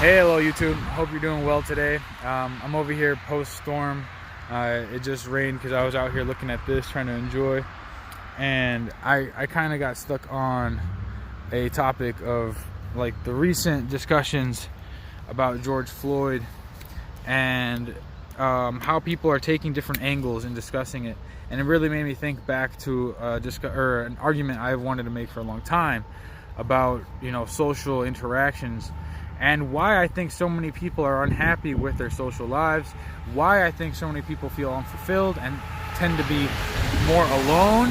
Hey, hello YouTube. Hope you're doing well today. I'm over here post-storm. It just rained because I was out here looking at this, trying to enjoy. And I kind of got stuck on a topic of like the recent discussions about George Floyd and how people are taking different angles and discussing it. And it really made me think back to an argument I've wanted to make for a long time about, social interactions, and why I think so many people are unhappy with their social lives, why I think so many people feel unfulfilled and tend to be more alone.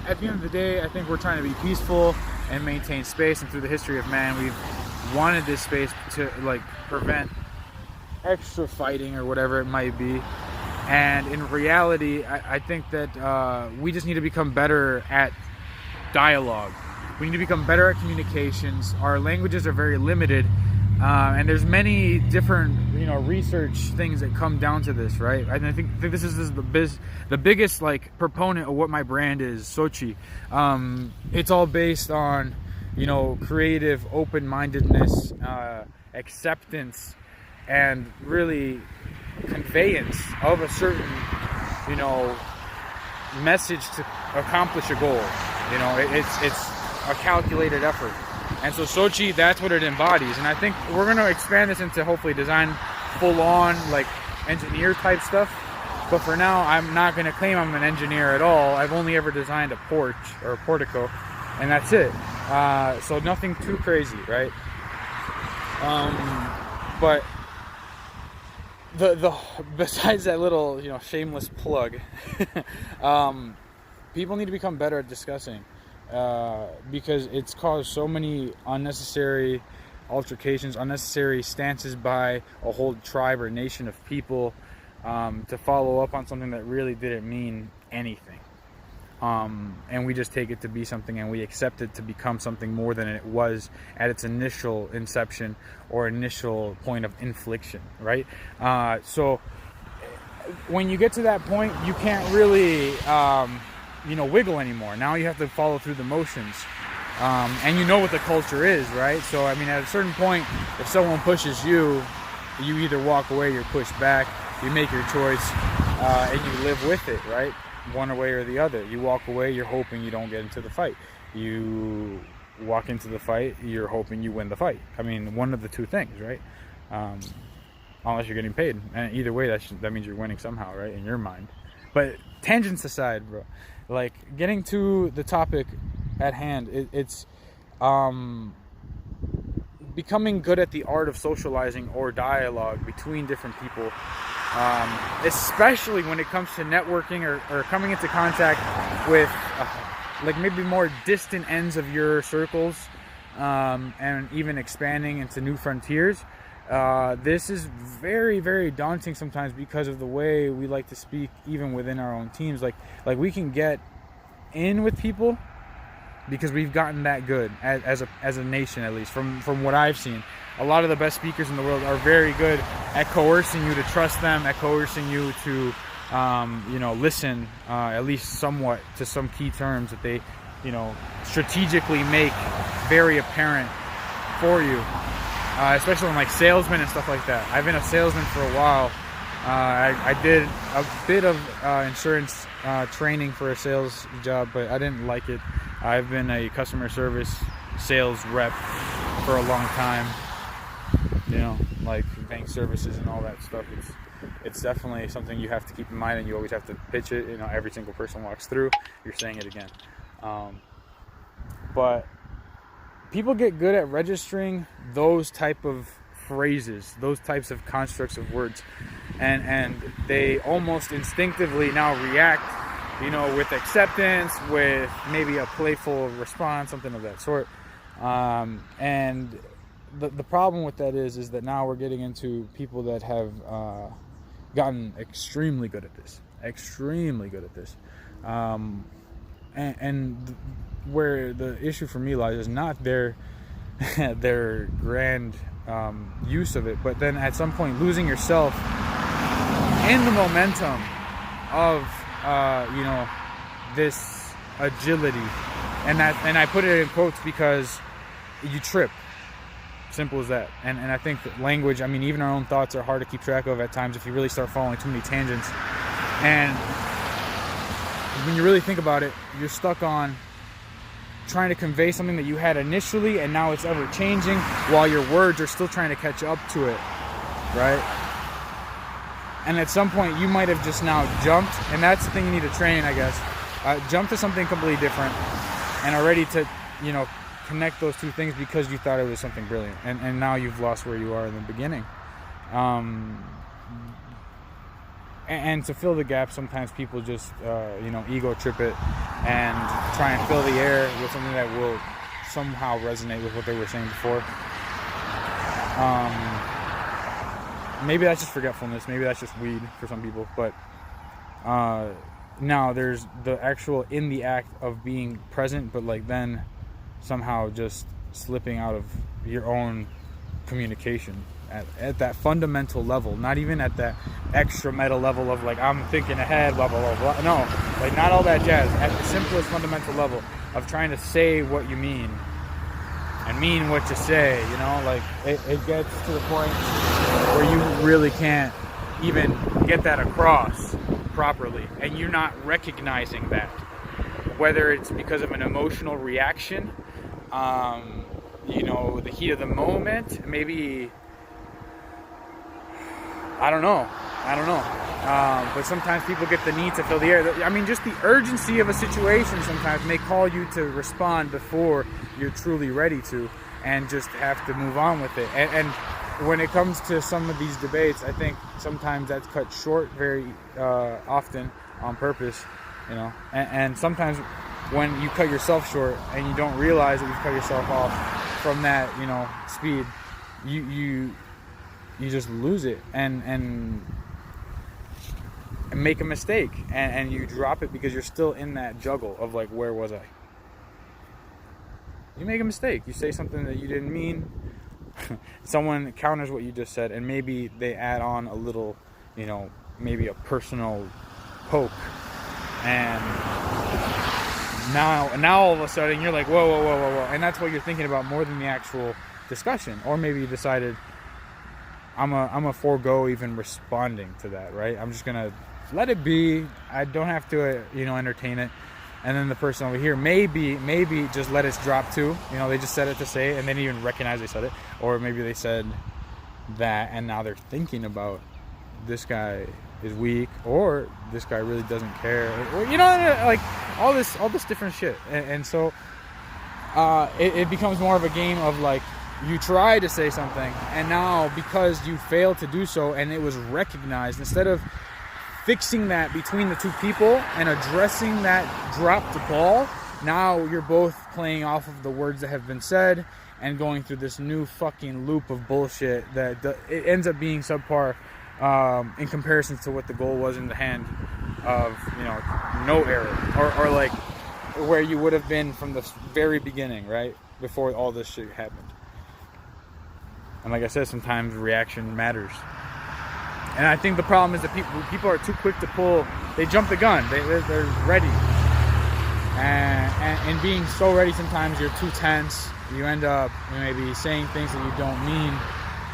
At the end of the day, I think we're trying to be peaceful and maintain space, and through the history of man, we've wanted this space to prevent extra fighting or whatever it might be. And in reality, I think that we just need to become better at dialogue. We need to become better at communications. Our languages are very limited, and there's many different research things that come down to this, right? And I think this is the biggest proponent of what my brand is, Sochi. It's all based on creative open-mindedness, acceptance, and really conveyance of a certain message to accomplish a goal. It's a calculated effort. And so Sochi, that's what it embodies. And I think we're going to expand this into hopefully design full-on engineer type stuff. But for now, I'm not going to claim I'm an engineer at all. I've only ever designed a porch or a portico, and that's it. So nothing too crazy, right? But the besides that little shameless plug, people need to become better at discussing. Because it's caused so many unnecessary altercations, unnecessary stances by a whole tribe or nation of people to follow up on something that really didn't mean anything. And we just take it to be something, and we accept it to become something more than it was at its initial inception or initial point of infliction, right? So when you get to that point, you can't really wiggle anymore. Now you have to follow through the motions. And you know what the culture is, right? So, at a certain point, if someone pushes you, you either walk away, you're pushed back, you make your choice, and you live with it, right? One way or the other. You walk away, you're hoping you don't get into the fight. You walk into the fight, you're hoping you win the fight. One of the two things, right? Unless you're getting paid. And either way, that means you're winning somehow, right? In your mind. But tangents aside, bro. Getting to the topic at hand, it's becoming good at the art of socializing or dialogue between different people, especially when it comes to networking or coming into contact with maybe more distant ends of your circles, and even expanding into new frontiers. This is very, very daunting sometimes because of the way we like to speak, even within our own teams. We can get in with people because we've gotten that good as a nation, at least from what I've seen. A lot of the best speakers in the world are very good at coercing you to trust them, at coercing you to listen at least somewhat to some key terms that they strategically make very apparent for you. Especially on salesmen and stuff like that. I've been a salesman for a while. I did a bit of insurance training for a sales job, but I didn't like it. I've been a customer service sales rep for a long time. Bank services and all that stuff. It's definitely something you have to keep in mind, and you always have to pitch it. Every single person walks through, you're saying it again. But people get good at registering those type of phrases, those types of constructs of words, and they almost instinctively now react, with acceptance, with maybe a playful response, something of that sort. And the problem with that is that now we're getting into people that have gotten extremely good at this, and where the issue for me lies is not their grand use of it, but then at some point losing yourself in the momentum of this agility, and I put it in quotes because you trip. Simple as that. And I think that language, I mean, even our own thoughts are hard to keep track of at times if you really start following too many tangents. And when you really think about it, you're stuck on trying to convey something that you had initially, and now it's ever changing, while your words are still trying to catch up to it, right? And at some point, you might have just now jumped, and that's the thing you need to train, I guess. Jump to something completely different, and are ready to, connect those two things because you thought it was something brilliant, and now you've lost where you are in the beginning. And to fill the gap, sometimes people just ego trip it and try and fill the air with something that will somehow resonate with what they were saying before. Maybe that's just forgetfulness, maybe that's just weed for some people, but now there's the actual in the act of being present, but like then somehow just slipping out of your own communication at that fundamental level, not even at that extra meta level of like I'm thinking ahead, blah blah blah blah. No, like not all that jazz. At the simplest fundamental level of trying to say what you mean and mean what you say, like it gets to the point where you really can't even get that across properly, and you're not recognizing that, whether it's because of an emotional reaction, the heat of the moment, maybe, I don't know. But sometimes people get the need to fill the air. I mean, just the urgency of a situation sometimes may call you to respond before you're truly ready to, and just have to move on with it. And when it comes to some of these debates, I think sometimes that's cut short very often on purpose, and sometimes when you cut yourself short and you don't realize that you've cut yourself off from that, speed, you just lose it and make a mistake, and you drop it because you're still in that juggle of like, where was I? You make a mistake, you say something that you didn't mean, someone counters what you just said, and maybe they add on a little, maybe a personal poke, and now all of a sudden you're like, whoa, and that's what you're thinking about more than the actual discussion. Or maybe you decided, I'm a forego even responding to that, right? I'm just gonna let it be. I don't have to entertain it. And then the person over here maybe just let it drop too. They just said it to say it, and they didn't even recognize they said it. Or maybe they said that, and now they're thinking about, this guy is weak, or this guy really doesn't care, or like all this different shit. And so it becomes more of a game of like, you try to say something, and now because you failed to do so and it was recognized, instead of fixing that between the two people and addressing that dropped ball, now you're both playing off of the words that have been said and going through this new fucking loop of bullshit that it ends up being subpar in comparison to what the goal was in the hand of no error, or like where you would have been from the very beginning, right, before all this shit happened. And like I said, sometimes reaction matters. And I think the problem is that people are too quick to pull. They jump the gun. They're ready. And being so ready, sometimes you're too tense. You end up maybe saying things that you don't mean,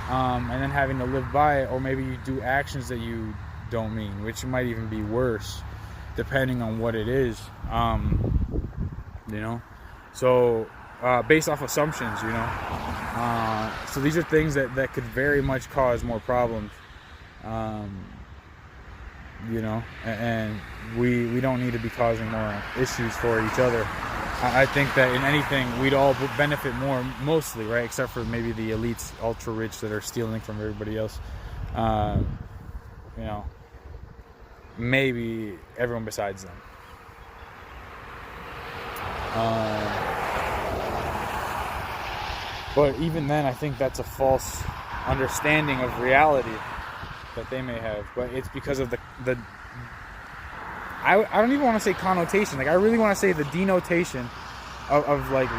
and then having to live by it. Or maybe you do actions that you don't mean, which might even be worse, depending on what it is. So based off assumptions, so these are things that could very much cause more problems. And we don't need to be causing more issues for each other. I think that in anything, we'd all benefit more, mostly, right? Except for maybe the elites, ultra rich, that are stealing from everybody else. Maybe everyone besides them. But even then, I think that's a false understanding of reality that they may have. But it's because of the I don't even want to say connotation. Like, I really want to say the denotation of like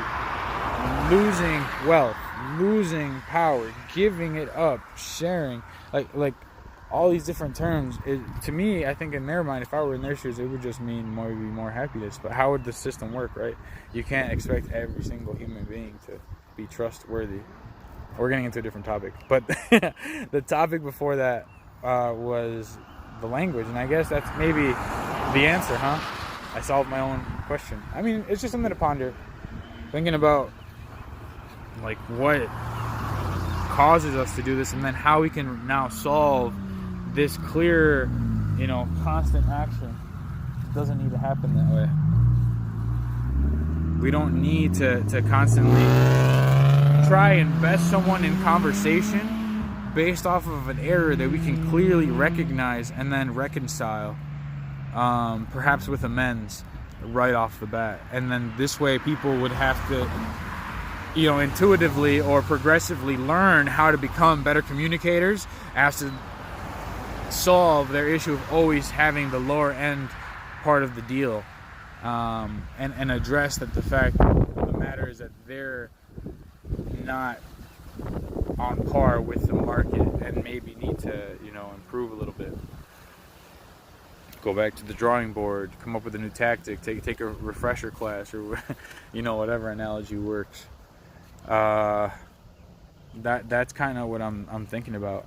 losing wealth, losing power, giving it up, sharing, like all these different terms. To me, I think in their mind, if I were in their shoes, it would just mean more happiness. But how would the system work, right? You can't expect every single human being to be trustworthy. We're getting into a different topic, but the topic before that was the language, and I guess that's maybe the answer, huh? I solved my own question. I mean, it's just something to ponder. Thinking about like what causes us to do this, and then how we can now solve this clear, constant action. It doesn't need to happen that way. We don't need to constantly try and best someone in conversation based off of an error that we can clearly recognize and then reconcile, perhaps with amends right off the bat. And then this way people would have to, intuitively or progressively learn how to become better communicators as to solve their issue of always having the lower end part of the deal, and address that the fact of the matter is that they're not on par with the market and maybe need to, improve a little bit. Go back to the drawing board, come up with a new tactic, take a refresher class, or whatever analogy works. That's kind of what I'm thinking about.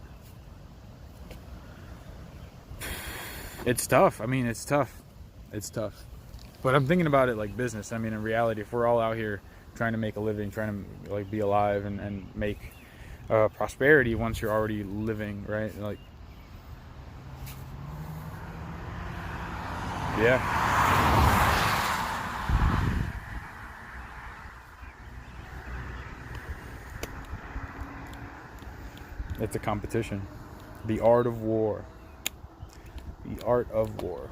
It's tough. I mean, it's tough. But I'm thinking about it like business. I mean, in reality, if we're all out here trying to make a living, trying to like be alive and make prosperity once you're already living, right? Like, yeah. It's a competition. The art of war. The art of war.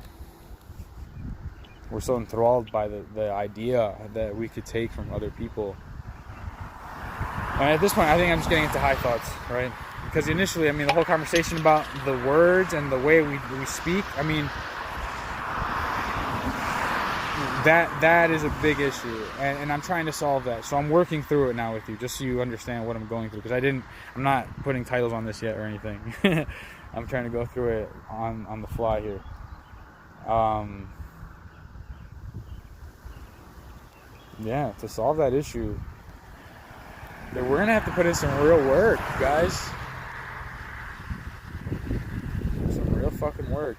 We're so enthralled by the idea that we could take from other people. And at this point, I think I'm just getting into high thoughts, right? Because initially, I mean, the whole conversation about the words and the way we speak, I mean, that is a big issue. And I'm trying to solve that. So I'm working through it now with you, just so you understand what I'm going through. Because I'm not putting titles on this yet or anything. I'm trying to go through it on the fly here. Yeah, to solve that issue, we're going to have to put in some real work, guys. Some real fucking work.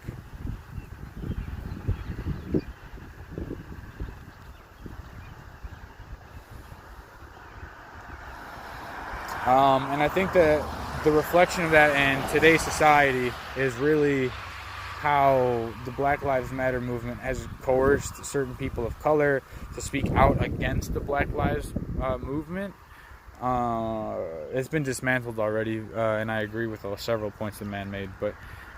And I think that the reflection of that in today's society is really how the Black Lives Matter movement has coerced certain people of color to speak out against the Black Lives movement. It's been dismantled already, and I agree with several points the man made, but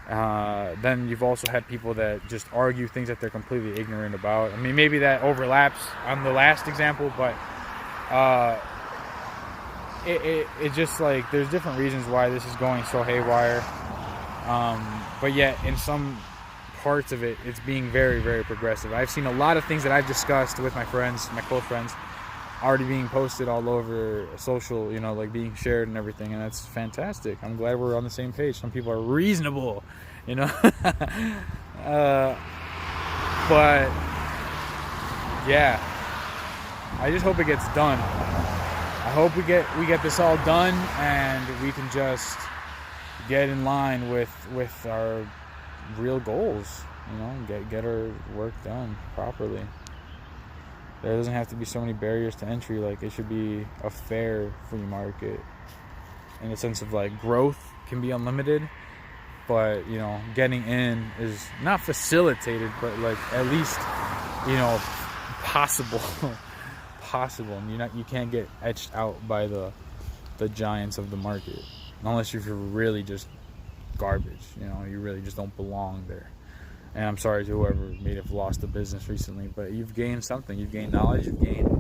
then you've also had people that just argue things that they're completely ignorant about. I mean, maybe that overlaps on the last example, but it just like there's different reasons why this is going so haywire. But yet, in some parts of it, it's being very, very progressive. I've seen a lot of things that I've discussed with my friends, my close friends, already being posted all over social, like being shared and everything, and that's fantastic. I'm glad we're on the same page. Some people are reasonable, but yeah, I just hope it gets done. I hope we get this all done, and we can just get in line with our real goals, get our work done properly. There doesn't have to be so many barriers to entry. Like, it should be a fair free market in the sense of like growth can be unlimited, but getting in is not facilitated, but like at least possible. And you can't get etched out by the giants of the market. Unless if you're really just garbage, you really just don't belong there. And I'm sorry to whoever may have lost a business recently, but you've gained something. You've gained knowledge, you've gained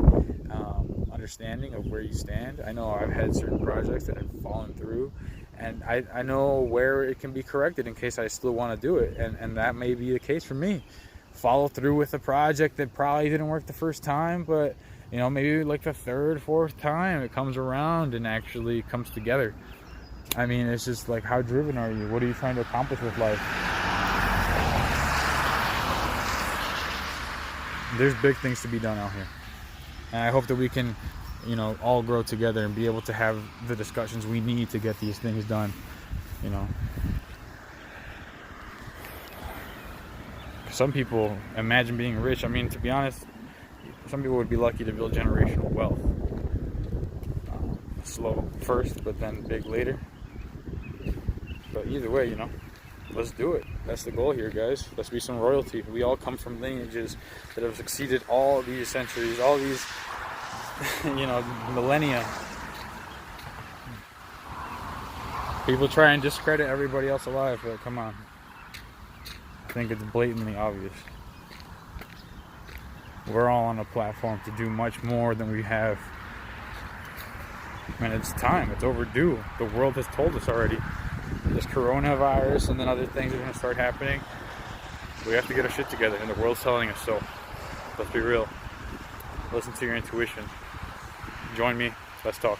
understanding of where you stand. I know I've had certain projects that have fallen through, and I know where it can be corrected in case I still want to do it. And that may be the case for me. Follow through with a project that probably didn't work the first time, but maybe like the third, fourth time it comes around and actually comes together. I mean, it's just like, how driven are you? What are you trying to accomplish with life? There's big things to be done out here. And I hope that we can you know, all grow together and be able to have the discussions we need to get these things done, you know. Some people imagine being rich. I mean, to be honest, some people would be lucky to build generational wealth. Slow first, but then big later. But either way, you know, let's do it. That's the goal here, guys. Let's be some royalty. We all come from lineages that have succeeded all these centuries, all these, you know, millennia. People try and discredit everybody else alive, but come on. I think it's blatantly obvious. We're all on a platform to do much more than we have. And it's time. It's overdue. The world has told us already. This coronavirus and then other things are going to start happening. We have to get our shit together, and the world's telling us so. Let's be real. Listen to your intuition. Join me. Let's talk.